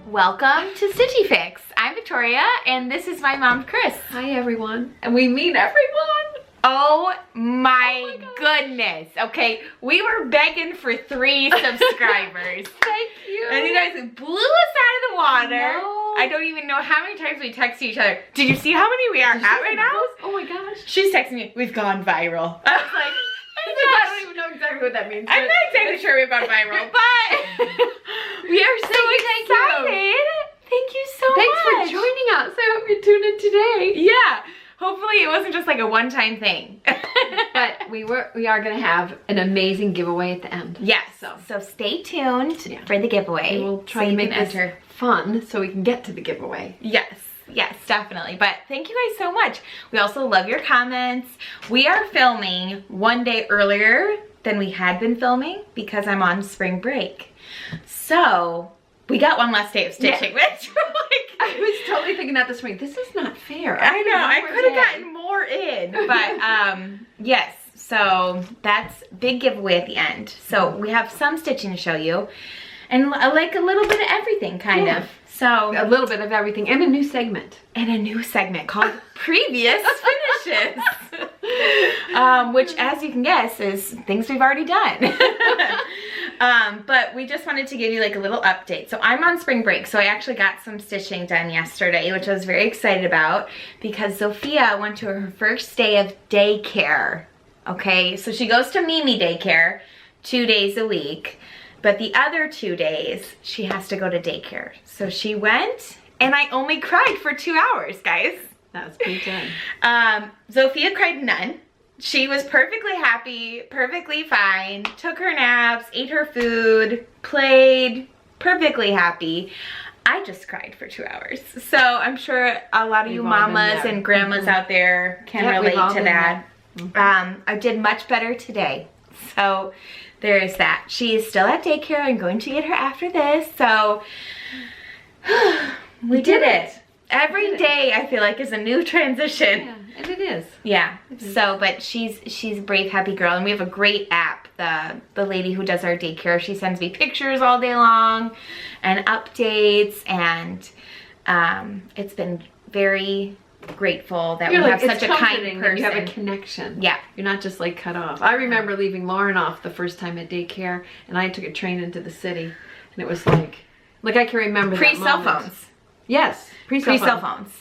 Welcome to Stitchy Fix. I'm Victoria, and this is my mom, Chris. Hi, everyone. And we mean everyone. Oh my goodness. Okay, we were begging for 3 subscribers. Thank you. And you guys blew us out of the water. No. I don't even know how many times we text each other. Did you see how many we are at right now? Oh my gosh. She's texting me, we've gone viral. I was like, I don't even know exactly what that means. I'm not exactly sure we've gone viral, but we are so excited. Thank you so much. Thanks for joining us. I hope you tuned in today. Yeah. Hopefully it wasn't just like a one-time thing. But we are going to have an amazing giveaway at the end. Yes. So stay tuned for the giveaway. And we'll try to make this fun so we can get to the giveaway. Yes, definitely. But thank you guys so much. We also love your comments. We are filming one day earlier than we had been filming because I'm on spring break. So we got one last day of stitching, which I was totally thinking that this morning. This is not fair. I know, I could have gotten more in, but yes. So that's big giveaway at the end. So we have some stitching to show you, and like a little bit of everything, kind of. So a little bit of everything, and a new segment. And a new segment called Previous Finishes. Which, as you can guess, is things we've already done. But we just wanted to give you like a little update. So I'm on spring break, so I actually got some stitching done yesterday, which I was very excited about because Sophia went to her first day of daycare. Okay, so she goes to Mimi daycare 2 days a week. But the other 2 days, she has to go to daycare. So she went, and I only cried for 2 hours, guys. That was pretty good. Sophia cried none. She was perfectly happy, perfectly fine, took her naps, ate her food, played, perfectly happy. I just cried for 2 hours. So I'm sure a lot of you mamas and grandmas out there can relate to that. I did much better today. So there is that. She is still at daycare. I'm going to get her after this. So we did it. Every day I feel like is a new transition. Yeah, and it is. Yeah. So, but she's a brave, happy girl, and we have a great app. The lady who does our daycare, she sends me pictures all day long and updates, and it's been very grateful that we have such a kind person. You have a connection. Yeah. You're not just like cut off. I remember leaving Lauren off the first time at daycare, and I took a train into the city, and it was like I can remember pre-cell phones. Yes, pre-cell phones.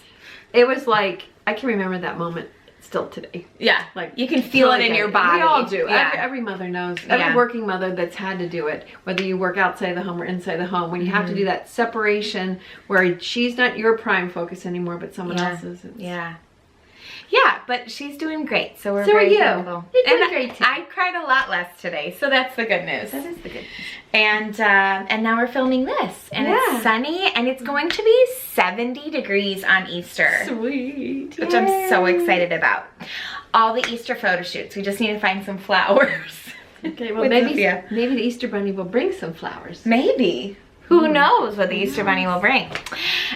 It was like, I can remember that moment still today. Yeah, like you can feel it in your body. We all do. Yeah. Every mother knows. Every working mother that's had to do it, whether you work outside the home or inside the home, when you have to do that separation where she's not your prime focus anymore, but someone else's. Yeah, but she's doing great, so we're so very thankful. You're doing great too. I cried a lot less today, so that's the good news. That is the good news. And now we're filming this, and it's sunny, and it's going to be 70 degrees on Easter. Sweet. Which I'm so excited about. All the Easter photo shoots. We just need to find some flowers. Okay, well maybe the Easter Bunny will bring some flowers. Maybe. Who knows what the Easter Bunny will bring.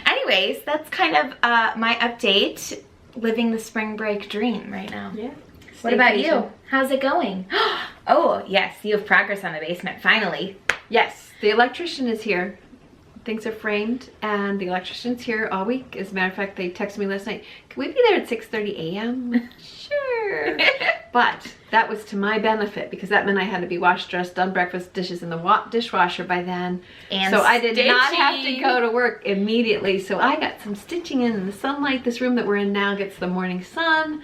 Anyways, that's kind of my update. Living the spring break dream right now. Yeah. What about you? How's it going? Oh, yes, you have progress on the basement, finally. Yes, the electrician is here. Things are framed, and the electrician's here all week. As a matter of fact, they texted me last night, can we be there at 6:30 a.m.? Sure. But that was to my benefit, because that meant I had to be washed, dressed, done breakfast, dishes in the dishwasher by then. And so I did not have to go to work immediately. So I got some stitching in the sunlight. This room that we're in now gets the morning sun.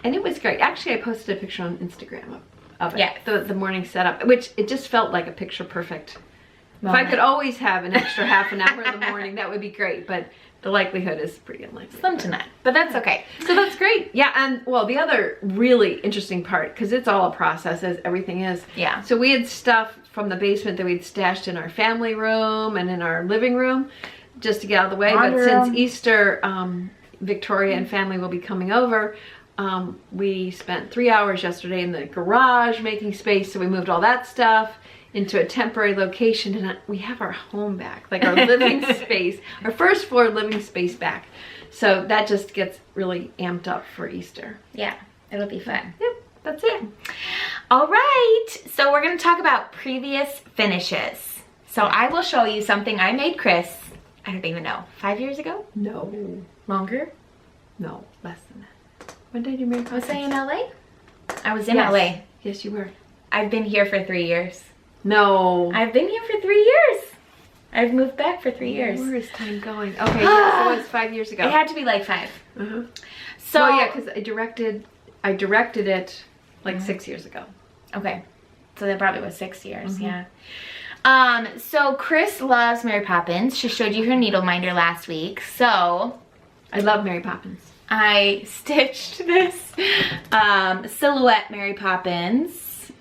And it was great. Actually, I posted a picture on Instagram of it. Yeah. The morning setup, which it just felt like a picture perfect moment. If I could always have an extra half an hour in the morning, that would be great. But the likelihood is pretty unlikely. Slim to none, but that's okay. So that's great. Yeah, and well, the other really interesting part, because it's all a process, as everything is. Yeah. So we had stuff from the basement that we'd stashed in our family room and in our living room, just to get out of the way. But since Easter, Victoria and family will be coming over. We spent 3 hours yesterday in the garage making space, so we moved all that stuff into a temporary location, and we have our home back, like our living space, our first floor living space back. So that just gets really amped up for Easter. Yeah, it'll be fun. Yep, that's it. All right, so we're going to talk about previous finishes. So I will show you something I made Chris, I don't even know, 5 years ago? No. Longer? No, less than that. When did you make Was I in LA? I was in Yes. LA. Yes, you were. I've been here for 3 years. No. I've been here for 3 years. I've moved back for 3 years. Where is time going? Okay, yes, it was 5 years ago. It had to be like 5. Uh-huh. So well, yeah, because I directed it like 6 years ago. Okay, so that probably was 6 years. Mm-hmm. Yeah. So Chris loves Mary Poppins. She showed you her needle minder last week. So I love Mary Poppins. I stitched this silhouette Mary Poppins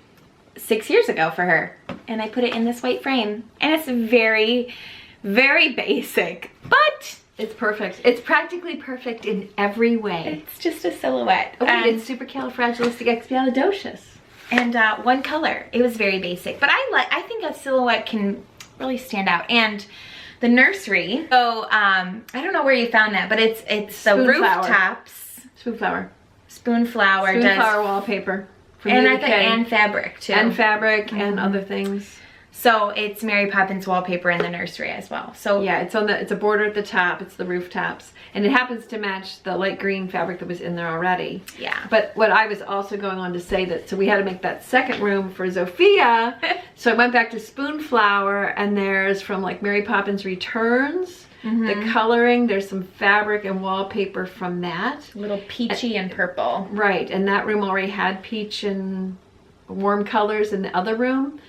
6 years ago for her, and I put it in this white frame, and it's very, very basic, but It's perfect. It's practically perfect in every way. it's just a silhouette. Oh, wait, it's supercalifragilisticexpialidocious. And one color. It was very basic, but I think a silhouette can really stand out. And the nursery. So I don't know where you found that, but it's the rooftops. Spoonflower. Spoonflower wallpaper. From and the I UK. think and fabric too. And fabric and other things. So it's Mary Poppins wallpaper in the nursery as well. So yeah, it's a border at the top. It's the rooftops, and it happens to match the light green fabric that was in there already. Yeah. But what I was also going on to say that so we had to make that second room for Zofia. So I went back to Spoonflower, and there's from like Mary Poppins Returns. The coloring, there's some fabric and wallpaper from that. A little peachy and purple. Right, and that room already had peach and warm colors in the other room.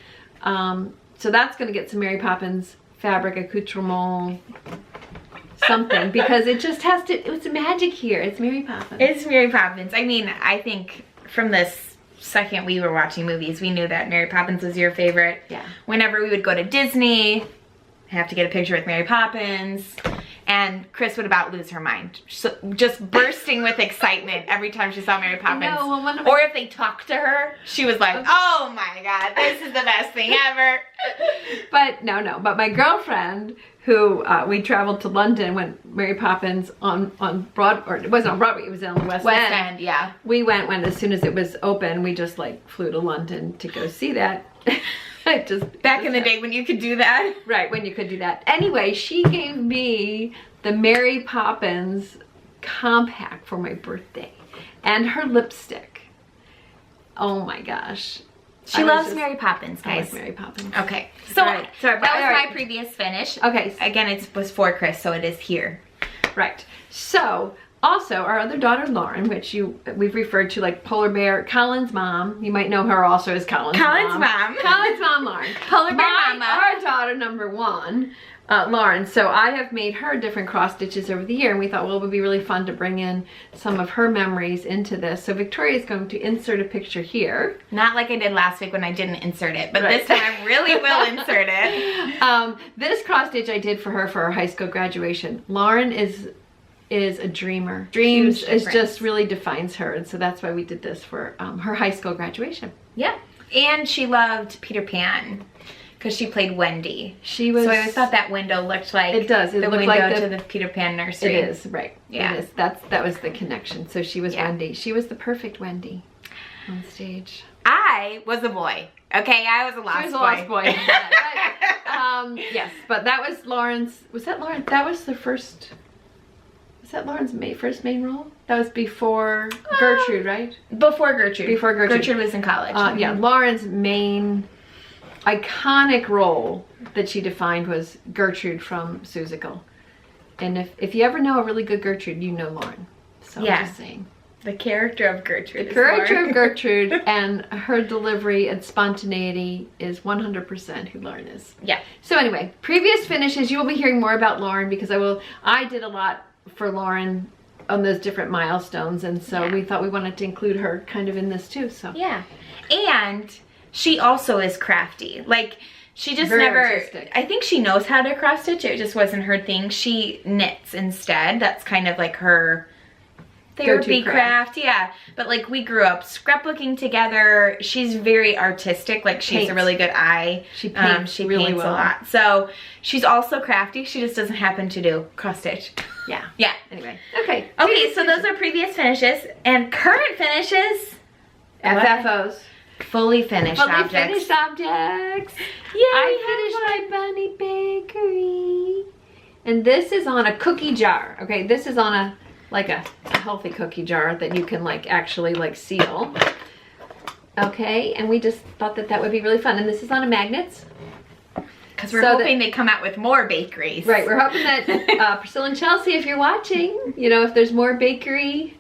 So that's going to get some Mary Poppins fabric accoutrement something because it just has to, it's magic here. It's Mary Poppins. It's Mary Poppins. I mean, I think from this second we were watching movies, we knew that Mary Poppins was your favorite. Yeah. Whenever we would go to Disney, have to get a picture with Mary Poppins, and Chris would about lose her mind. So, just bursting with excitement every time she saw Mary Poppins. No, well, or if they talked to her, she was like, oh my God, this is the best thing ever. But no, but my girlfriend who we traveled to London when Mary Poppins on Broadway, or it wasn't on Broadway, it was on the West End. Yeah. We went when as soon as it was open, we just like flew to London to go see that. Back in the day when you could do that. Right, when you could do that. Anyway, she gave me the Mary Poppins compact for my birthday and her lipstick. Oh my gosh. She loves Mary Poppins, guys. I love Mary Poppins. Okay, so Sorry, that was my previous finish. Okay. Again, it was for Chris, so it is here. Right. So, also, our other daughter, Lauren, which we've referred to like Polar Bear, Colin's mom. You might know her also as Colin's mom. Colin's mom, Lauren. Polar Bear Mama. Our daughter, number one, Lauren. So I have made her different cross stitches over the year, and we thought, well, it would be really fun to bring in some of her memories into this. So Victoria is going to insert a picture here. Not like I did last week when I didn't insert it, but Right. this time I really will insert it. This cross stitch I did for her high school graduation. Lauren is a dreamer. Dreams is just really defines her, and so that's why we did this for her high school graduation. Yeah, and she loved Peter Pan because she played Wendy. She was. So I always thought that window looked like It does. It the looked window like to the Peter Pan nursery. It is right. Yeah. It is. That was the connection. So she was Yeah. Wendy. She was the perfect Wendy on stage. I was a boy. Okay, I was a lost She was a boy. lost boy. But, yes, but that was Lauren's. Was that Lauren? That was the first. Was that Lauren's first main role? That was before Gertrude, right? Before Gertrude. Before Gertrude. Gertrude was in college. Yeah, Lauren's main iconic role that she defined was Gertrude from Seussical. And if you ever know a really good Gertrude, you know Lauren. So Yeah. I'm just saying. The character of Gertrude. The character of Gertrude and her delivery and spontaneity is 100% who Lauren is. Yeah. So anyway, previous finishes, you will be hearing more about Lauren because I did a lot for Lauren on those different milestones, and so we thought we wanted to include her kind of in this too. So yeah, and she also is crafty. Like she just Very never. artistic. I think she knows how to cross stitch. It just wasn't her thing. She knits instead. That's kind of like her therapy Go-to craft. Yeah, but like we grew up scrapbooking together. She's very artistic. Like she has a Paints. really good eye. She paints she really paints well. a lot. So she's also crafty. She just doesn't happen to do cross stitch. yeah. Yeah. Anyway, okay. Okay, so those are previous finishes and current finishes. FFOs. Fully finished Fully objects. finished objects. Yay, I finished my bunny bakery. And this is on a cookie jar. Okay, this is on a healthy cookie jar that you can like actually like seal. Okay, and we just thought that that would be really fun. And this is on a magnet. Because we're hoping they come out with more bakeries. Right, we're hoping that Priscilla and Chelsea, if you're watching, you know, if there's more bakery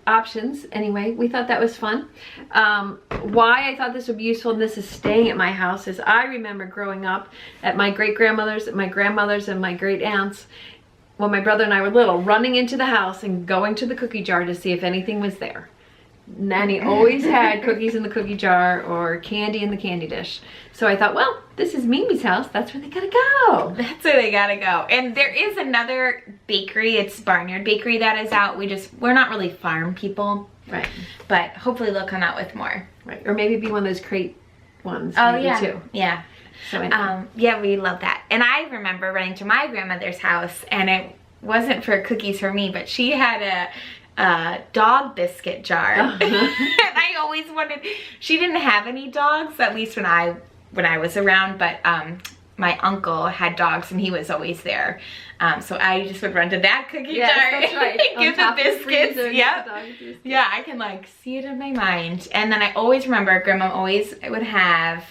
options. Anyway, we thought that was fun. Why I thought this would be useful, and this is staying at my house, is I remember growing up at my great-grandmother's, my grandmother's, and my great-aunt's, when my brother and I were little, running into the house and going to the cookie jar to see if anything was there. Nanny always had cookies in the cookie jar or candy in the candy dish. So I thought, well, this is Mimi's house. That's where they gotta go. That's where they gotta go. And there is another bakery. It's Barnyard Bakery that is out. We're not really farm people. Right. But hopefully they'll come out with more. Right. Or maybe be one of those crate ones. Oh, maybe yeah. Too. Yeah. So anyway. Yeah, we love that. And I remember running to my grandmother's house, and it wasn't for cookies for me, but she had a dog biscuit jar. And I always wanted, she didn't have any dogs, at least when I was around, but my uncle had dogs and he was always there. So I just would run to that cookie jar that's right. and give the biscuits. Yep. Yeah, I can like see it in my mind. And then I always remember Grandma always would have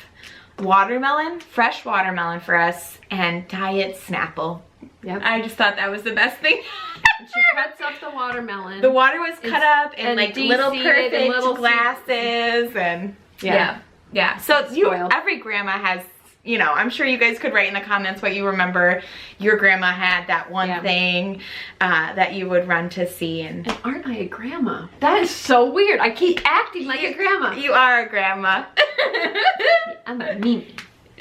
watermelon, fresh watermelon for us, and diet Snapple. Yep. I just thought that was the best thing. She cuts up the watermelon. The water was cut up in like little perfect and little glasses, and yeah. So every grandma has, you know, I'm sure you guys could write in the comments what you remember your grandma had, that one thing that you would run to see. And aren't I a grandma? That is so weird. I keep acting like a grandma. You are a grandma. I'm a Mimi.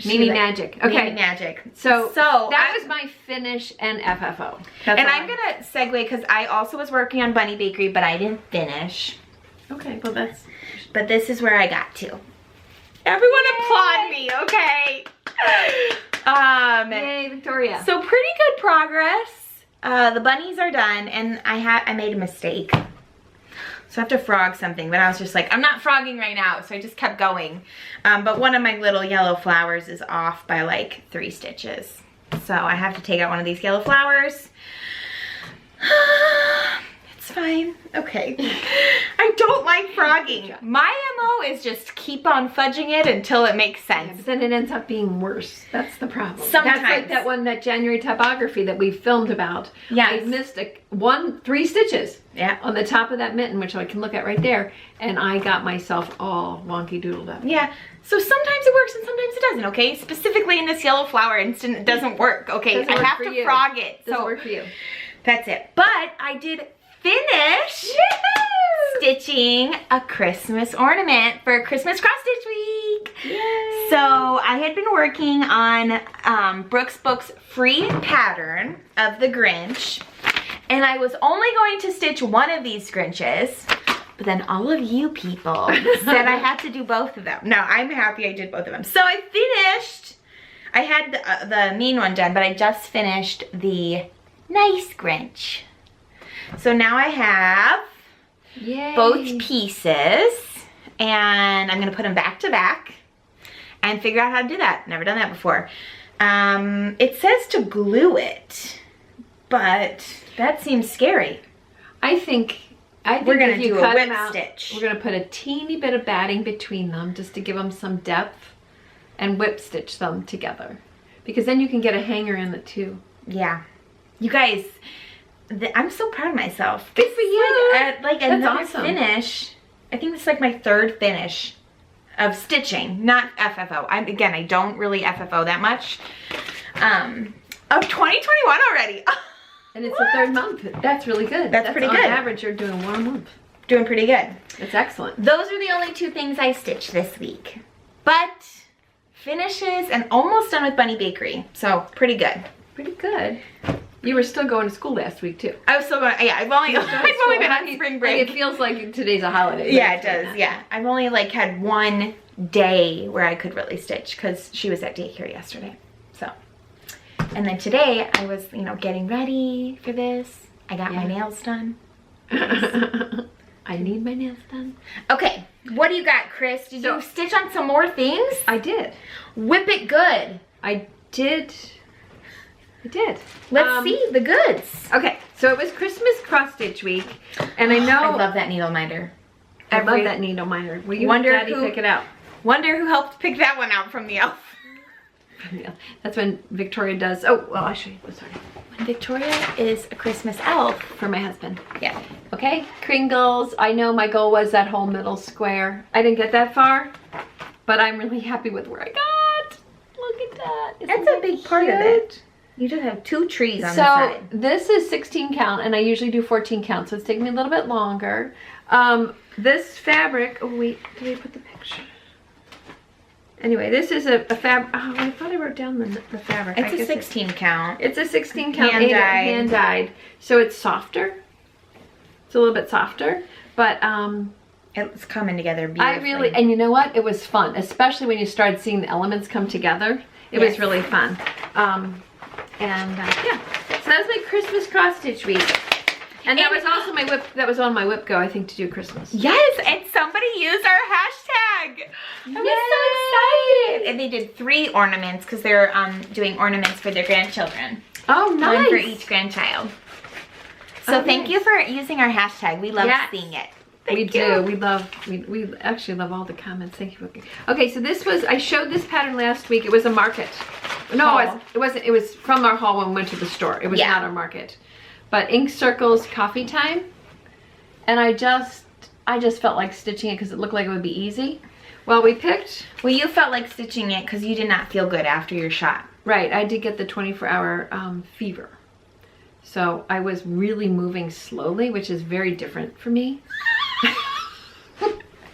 Mimi magic. Okay. Mimi magic. So that was my finish and FFO. And I'm gonna segue because I also was working on Bunny Bakery, but I didn't finish. Okay, well but this is where I got to. Everyone applaud me, okay? Yay, Victoria. So pretty good progress. The bunnies are done, and I made a mistake. So I have to frog something, but I was just like, I'm not frogging right now, so I just kept going. But one of my little yellow flowers is off by like 3 stitches. So I have to take out one of these yellow flowers. It's fine. Okay. I don't like frogging. My MO is just keep on fudging it until it makes sense. Yeah, but then it ends up being worse. That's the problem. Sometimes. That's like that January typography that we filmed about. Yeah. I missed 3 stitches. Yeah. On the top of that mitten, which I can look at right there, and I got myself all wonky doodled up. Yeah. So sometimes it works and sometimes it doesn't, okay? Specifically in this yellow flower instant, it doesn't work, okay? I have to frog it. Doesn't work for you. That's it. But I did finish stitching a Christmas ornament for Christmas Cross Stitch Week. Yay. So I had been working on Brooks Book's free pattern of the Grinch, and I was only going to stitch one of these Grinches, but then all of you people said I had to do both of them. No, I'm happy I did both of them. So I finished, I had the mean one done, but I just finished the nice Grinch. So now I have both pieces, and I'm gonna put them back to back and figure out how to do that. Never done that before. It says to glue it, but that seems scary. I think we're gonna do a whip stitch. We're gonna put a teeny bit of batting between them just to give them some depth, and whip stitch them together, because then you can get a hanger in it too. Yeah, you guys. I'm so proud of myself. Good for you. Like another finish. I think this is like my 3rd finish of stitching, not FFO. I don't really FFO that much. Of 2021 already. And it's the 3rd month. That's really good. That's pretty good. On average, you're doing 1 a month. Doing pretty good. That's excellent. Those are the only 2 things I stitched this week. But finishes and almost done with Bunny Bakery. So pretty good. Pretty good. You were still going to school last week too. I was still going. Yeah, I've only been on spring break. It feels like today's a holiday. Yeah, it does. Yeah, I've only like had 1 day where I could really stitch because she was at daycare yesterday. So, and then today I was, you know, getting ready for this. I got my nails done. I need my nails done. Okay, what do you got, Chris? Did you stitch on some more things? I did. Whip it good. I did. Let's see the goods. Okay, so it was Christmas cross stitch week, and I know I love that needle minder. I love that needle minder. Will you Wonder Daddy who- pick it out? Wonder who helped pick that one out from the elf. That's when Victoria does. Oh, well, I'll show you. Oh, sorry. When Victoria is a Christmas elf. For my husband. Yeah. Okay, Kringles. I know my goal was that whole middle square. I didn't get that far, but I'm really happy with where I got. Look at that. Isn't That's a big part of cute? it. You just have 2 trees on the side. So this is 16 count, and I usually do 14 count, so it's taking me a little bit longer. This fabric, oh wait, did I put the picture? Anyway, this is a fabric, oh, I thought I wrote down the fabric. It's a 16 count. It's a 16 count, Hand-dyed. hand dyed, so it's softer. It's a little bit softer, but It's coming together beautifully. and you know what? It was fun, especially when you started seeing the elements come together. It was really fun. Yeah, so that was my Christmas cross stitch week. And that was also my whip, that was on my whip go, I think, to do Christmas. Yes, and somebody used our hashtag. I was so excited. And they did 3 ornaments because they're doing ornaments for their grandchildren. Oh, nice. One for each grandchild. So thank you for using our hashtag. We love seeing it. We do. We actually love all the comments. Thank you. Okay, so this was, I showed this pattern last week. It was a market. No, it wasn't. It was from our haul when we went to the store. It was not our market. But Ink Circles Coffee Time. And I just felt like stitching it because it looked like it would be easy. Well, we picked. Well, you felt like stitching it because you did not feel good after your shot. Right. I did get the 24-hour fever. So I was really moving slowly, which is very different for me.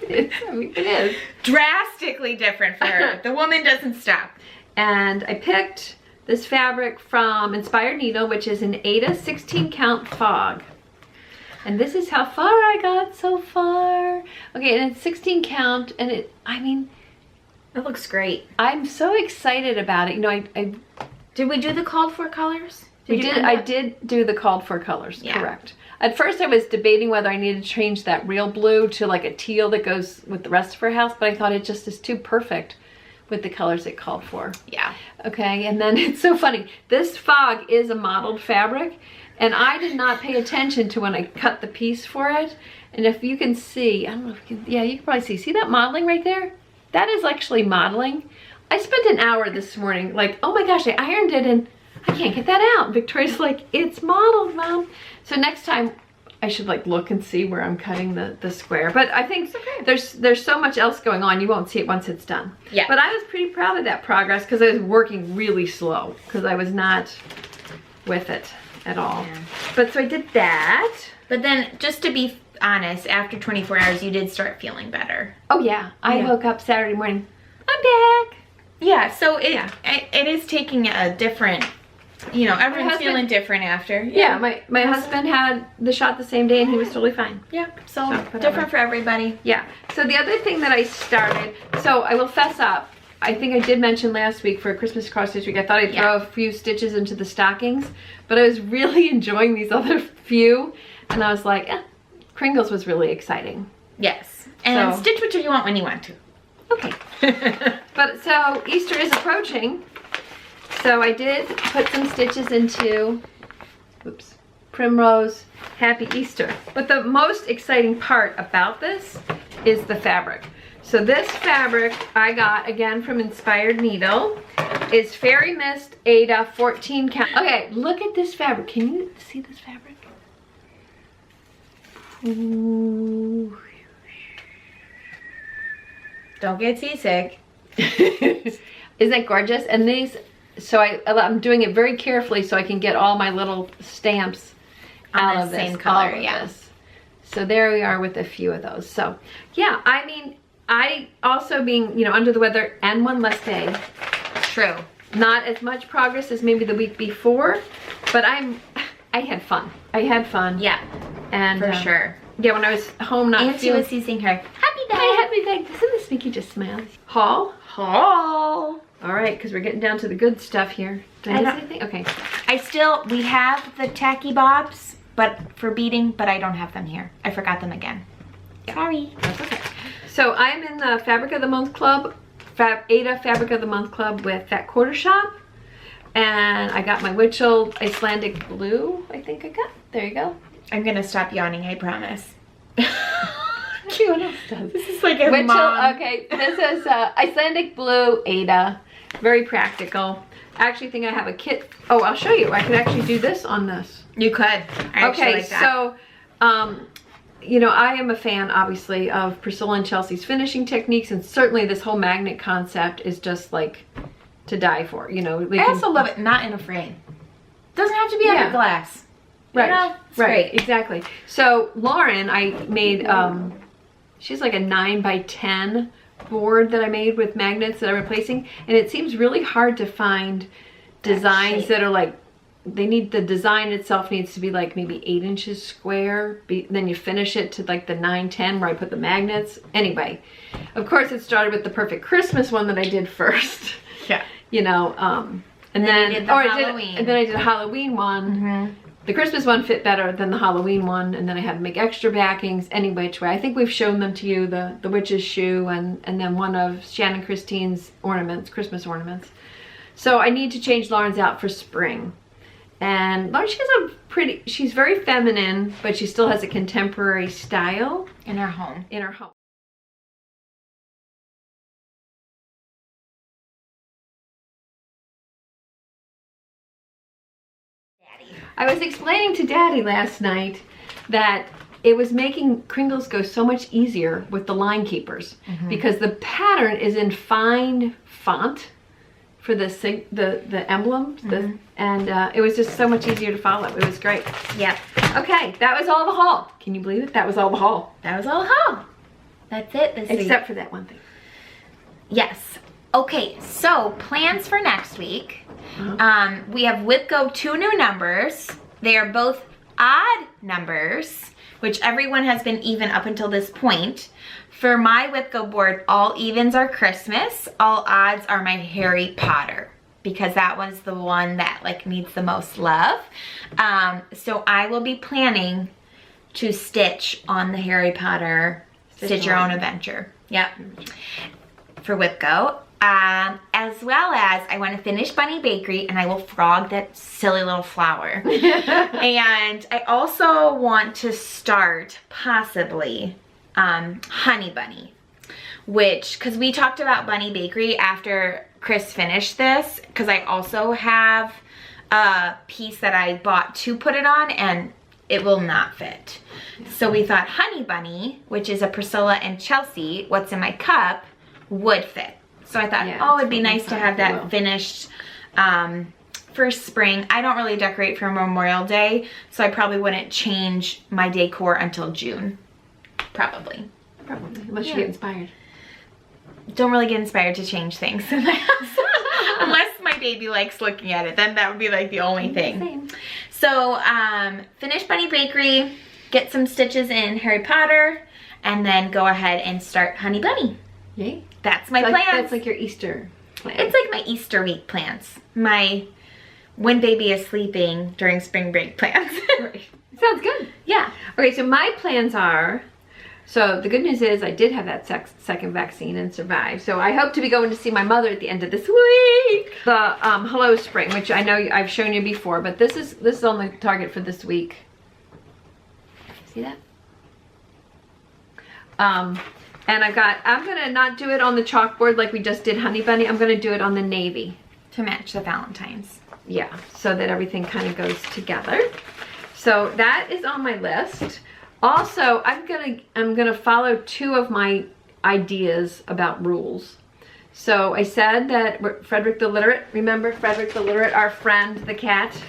It is. Drastically different for her. The woman doesn't stop. And I picked this fabric from Inspired Needle, which is an Aida 16 count fog. And this is how far I got so far. Okay, and it's 16 count, and it looks great. I'm so excited about it. You know, I did we do the called for colors? I did do the called for colors, correct. At first I was debating whether I needed to change that real blue to like a teal that goes with the rest of her house, but I thought it just is too perfect with the colors it called for. Yeah. Okay, and then it's so funny. This fog is a modeled fabric, and I did not pay attention to when I cut the piece for it. And if you can see, I don't know if you can, yeah, you can probably see that modeling right there? That is actually modeling. I spent an hour this morning, like, oh my gosh, I ironed it and I can't get that out. Victoria's like, it's modeled, Mom. So next time I should like look and see where I'm cutting the square. But I think there's so much else going on, you won't see it once it's done. Yeah. But I was pretty proud of that progress because I was working really slow because I was not with it at all. Yeah. But so I did that. But then, just to be honest, after 24 hours, you did start feeling better. Oh yeah, I woke up Saturday morning, I'm back. Yeah, so it is taking a different, you know, everyone's feeling different after. Yeah, my husband had the shot the same day and he was totally fine. Yeah, so different for everybody. Yeah, so the other thing that I started, so I will fess up, I think I did mention last week for Christmas cross stitch week, I thought I'd throw a few stitches into the stockings, but I was really enjoying these other few, and I was like, Kringles was really exciting. Yes, and stitch what you want when you want to. Okay. But so Easter is approaching, so I did put some stitches into, Primrose Happy Easter. But the most exciting part about this is the fabric. So this fabric I got again from Inspired Needle is Fairy Mist Aida 14 count. Okay, look at this fabric. Can you see this fabric? Ooh. Don't get seasick. Isn't that gorgeous? And these, so I'm doing it very carefully so I can get all my little stamps out of this. Same color, yeah. So there we are with a few of those. So yeah, I mean, I also being, you know, under the weather and one less day. True. Not as much progress as maybe the week before, but I had fun. I had fun. Yeah, and for sure. Yeah, when I was home not Auntie was teasing her. Happy day. Hi, happy day. Doesn't this make you just smile? Haul? Haul. All right, because we're getting down to the good stuff here. Did I miss anything? Okay. We have the tacky bobs, but for beading, but I don't have them here. I forgot them again. Sorry. That's okay. So I'm in the Fabric of the Month Club, Ada Fabric of the Month Club with Fat Quarter Shop. And I got my Witchell Icelandic Blue, I think I got. There you go. I'm gonna stop yawning, I promise. What else does? This is like a Witchell, mom. okay, this is Icelandic Blue Ada. Very practical. I actually think I have a kit. Oh, I'll show you. I could actually do this on this. You could. I actually like that. So, you know, I am a fan, obviously, of Priscilla and Chelsea's finishing techniques, and certainly this whole magnet concept is just like to die for. You know, I also love it not in a frame. Doesn't have to be under glass. Right. You know, it's right. great. Exactly. So Lauren, I made. She's like a 9x10 board that I made with magnets that I'm replacing, and it seems really hard to find designs that are like, they need, the design itself needs to be like maybe 8 inches square, then you finish it to like the 9-10 where I put the magnets. Anyway, of course it started with the Perfect Christmas one that I did first. Yeah. You know, and then I did a Halloween one. Mm-hmm. The Christmas one fit better than the Halloween one, and then I had to make extra backings any which way. I think we've shown them to you, the witch's shoe and then one of Shannon Christine's ornaments, Christmas ornaments. So I need to change Lauren's out for spring. And Lauren, she's very feminine, but she still has a contemporary style. In her home. In her home. I was explaining to Daddy last night that it was making Kringles go so much easier with the line keepers because the pattern is in fine font for the emblems, and it was just so much easier to follow. It was great. Yep. Okay, that was all the haul. Can you believe it? That was all the haul. That was all the haul. That's it this week. Except for that one thing. Yes. Okay, so plans for next week. We have WhipGo 2 new numbers. They are both odd numbers, which everyone has been even up until this point. For my WhipGo board, all evens are Christmas, all odds are my Harry Potter, because that was the one that like needs the most love. So I will be planning to stitch on the Harry Potter Stitch Your Own Adventure. Yep. For WhipGo. As well as I want to finish Bunny Bakery, and I will frog that silly little flower. And I also want to start possibly Honey Bunny, because we talked about Bunny Bakery after Chris finished this, because I also have a piece that I bought to put it on and it will not fit. So we thought Honey Bunny, which is a Priscilla and Chelsea, What's in My Cup, would fit. So I thought, oh, it'd be nice to have that finished for spring. I don't really decorate for Memorial Day, so I probably wouldn't change my decor until June. Probably. Unless you get inspired. Don't really get inspired to change things in my house. Unless my baby likes looking at it, then that would be like the only thing. Same. So finish Bunny Bakery, get some stitches in Harry Potter, and then go ahead and start Honey Bunny. Yay. That's my plans. That's like your Easter plan. It's like my Easter week plans. My when baby is sleeping during spring break plans. Right. Sounds good. Yeah. Okay, so my plans are, so the good news is I did have that second vaccine and survived. So I hope to be going to see my mother at the end of this week. The Hello Spring, which I know I've shown you before, but this is on the target for this week. See that? And I'm gonna not do it on the chalkboard like we just did Honey Bunny. I'm gonna do it on the navy. To match the Valentine's. Yeah, so that everything kind of goes together. So that is on my list. Also, I'm gonna follow 2 of my ideas about rules. So I said that Frederick the Literate, remember Frederick the Literate, our friend, the cat?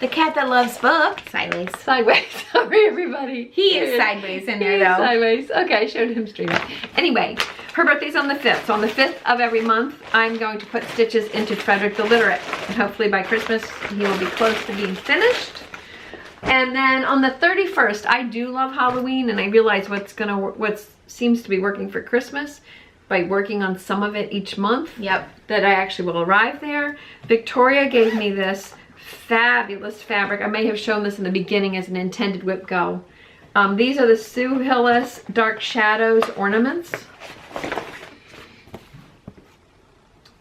The cat that loves books. Sideways. Sideways. Sorry, everybody. He is sideways in there, though. Sideways. Okay, I showed him straight up. Anyway, her birthday's on the 5th. So on the 5th of every month, I'm going to put stitches into Frederick the Literate. And hopefully by Christmas, he will be close to being finished. And then on the 31st, I do love Halloween, and I realize what seems to be working for Christmas by working on some of it each month. Yep. That I actually will arrive there. Victoria gave me this fabulous fabric. I may have shown this in the beginning as an intended WhipGo These are the Sue Hillis Dark Shadows ornaments.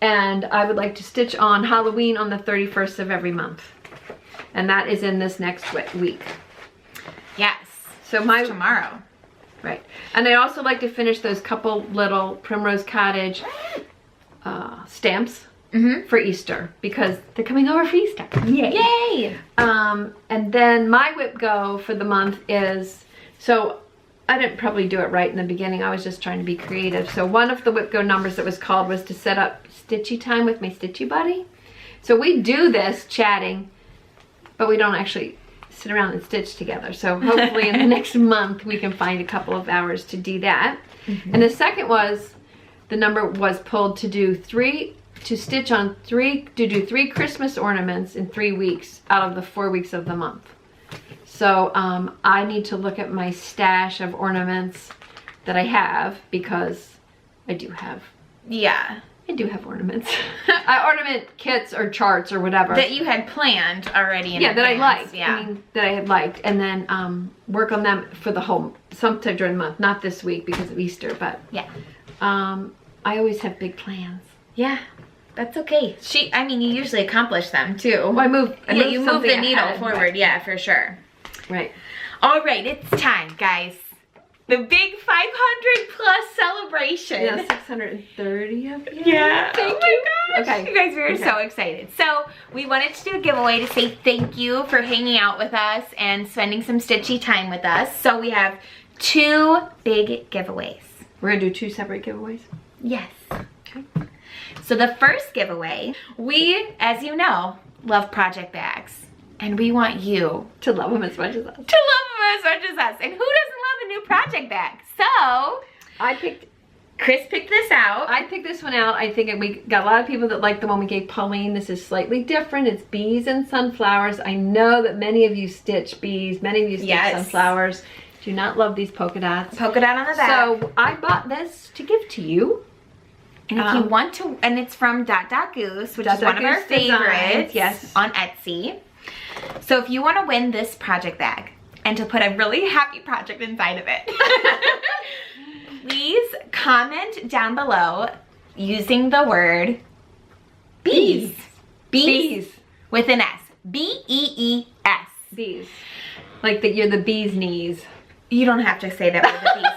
And I would like to stitch on Halloween on the 31st of every month. And that is in this next week. Yes. So it's tomorrow. Right. And I also like to finish those couple little Primrose Cottage stamps for Easter, because they're coming over for Easter. Yay! Yay! And then my whip go for the month is, so I didn't probably do it right in the beginning. I was just trying to be creative. So one of the whip go numbers that was called was to set up Stitchy time with my Stitchy buddy. So we do this chatting, but we don't actually sit around and stitch together. So hopefully in the next month we can find a couple of hours to do that. And the second was, the number was pulled to do three Christmas ornaments in 3 weeks out of the 4 weeks of the month. So I need to look at my stash of ornaments that I have, because I do have ornaments. Ornament kits or charts or whatever. That you had planned already in that I liked. Yeah. I mean, that I had liked. And then work on them for the whole, sometime during the month. Not this week because of Easter, but yeah. I always have big plans. Yeah. That's okay. I mean, you usually accomplish them too. Well, you move the needle ahead, forward. right. Yeah, for sure. Right. All right, it's time, guys. The big 500 plus celebration. Yeah, 630 of you. Yeah. Thank oh you. My gosh. Okay. You guys, we are so excited. So we wanted to do a giveaway to say thank you for hanging out with us and spending some Stitchy time with us. So we have 2 big giveaways. We're gonna do 2 separate giveaways? Yes. Okay. So the first giveaway, we, as you know, love project bags. And we want you to love them as much as us. To love them as much as us. And who doesn't love a new project bag? So, Chris picked this out. I picked this one out. I think we got a lot of people that like the one we gave Pauline. This is slightly different. It's bees and sunflowers. I know that many of you stitch bees. Many of you stitch sunflowers. Do not love these polka dots. Polka dot on the back. So I bought this to give to you. And if you want to, and it's from Dot Dot Goose, which is one of our favorites on Etsy. So if you want to win this project bag and to put a really happy project inside of it, please comment down below using the word bees. Bees with an S. B-E-E-S. Bees. Like that you're the bee's knees. You don't have to say that with the bee's knees.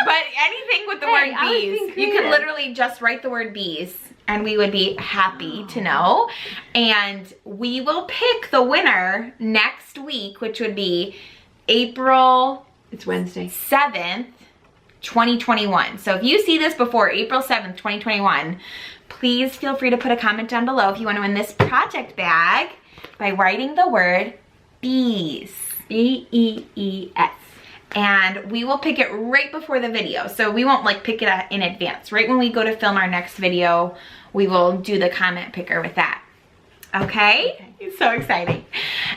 But anything with the word bees. You could literally just write the word bees and we would be happy to know. And we will pick the winner next week, which would be April... It's Wednesday. 7th, 2021. So if you see this before April 7th, 2021, please feel free to put a comment down below if you want to win this project bag by writing the word bees. B-E-E-S. And we will pick it right before the video. So we won't like pick it in advance. Right when we go to film our next video, we will do the comment picker with that. Okay? It's so exciting.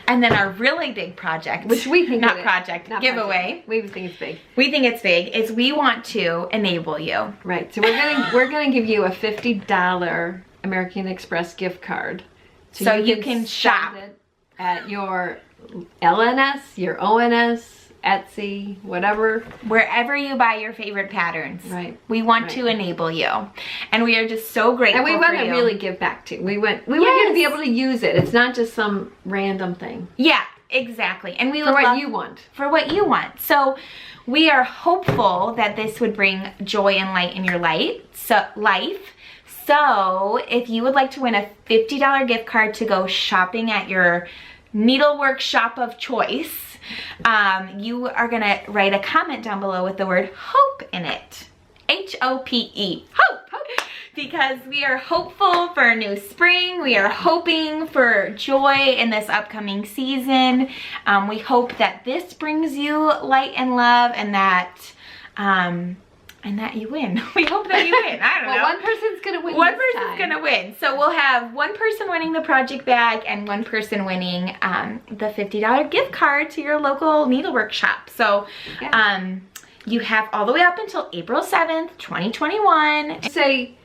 And then our really big project, which we think not Giveaway. giveaway. We think it's big. We think it's big, is we want to enable you. Right. So we're gonna give you a $50 American Express gift card. So you can shop it at your LNS, your ONS, Etsy, whatever. Wherever you buy your favorite patterns. Right. We want to enable you. And we are just so grateful for you. And we want to really give back to. We want you to be able to use it. It's not just some random thing. Yeah, exactly. And we would for what love, you want. For what you want. So we are hopeful that this would bring joy and light in your life. So if you would like to win a $50 gift card to go shopping at your needlework shop of choice, you are gonna write a comment down below with the word hope in it. H-O-P-E, hope. Because we are hopeful for a new spring. We are hoping for joy in this upcoming season. We hope that this brings you light and love, and that you win. We hope that you win. I don't know. One person's gonna win. One person's gonna win. So we'll have one person winning the project bag and one person winning the $50 gift card to your local needlework shop. So you have all the way up until April 7th, 2021. Say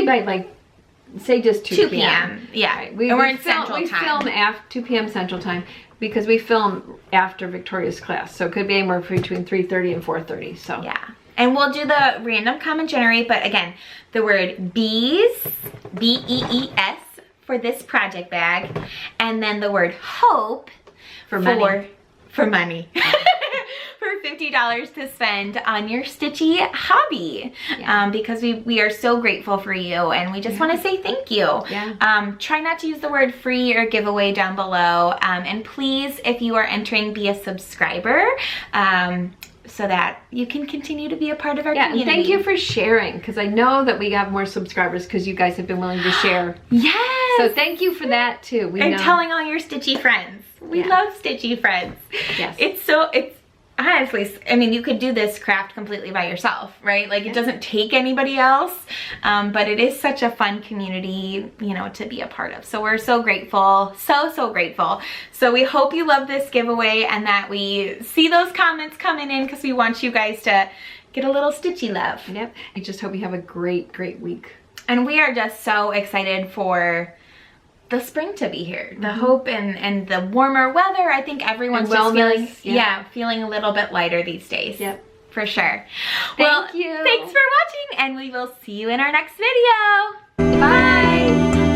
by like say just 2 p.m. Yeah, Right. and we're in Central we Time. film after 2 p.m. Central Time because we film after Victoria's class. So it could be anywhere between 3:30 and 4:30. So yeah. And we'll do the random comment generate, but again, the word bees, B-E-E-S, for this project bag, and then the word hope for money. For money. For $50 to spend on your Stitchy hobby. Yeah. Because we are so grateful for you, and we just want to say thank you. Yeah. Try not to use the word free or giveaway down below. And please, if you are entering, be a subscriber. So that you can continue to be a part of our community. And thank you for sharing, because I know that we have more subscribers because you guys have been willing to share. Yes! So thank you for that too. And telling all your Stitchy friends. We love Stitchy friends. Yes. It's honestly, I mean, you could do this craft completely by yourself, right? Like, it doesn't take anybody else, but it is such a fun community, you know, to be a part of. So we're so grateful, so grateful. So we hope you love this giveaway and that we see those comments coming in, because we want you guys to get a little Stitchy love. Yep. I just hope you have a great week. And we are just so excited for the spring to be here, the hope and the warmer weather. I think everyone's just feeling, feeling a little bit lighter these days. Yep. For sure. Thank you. Thanks for watching, and we will see you in our next video. Bye.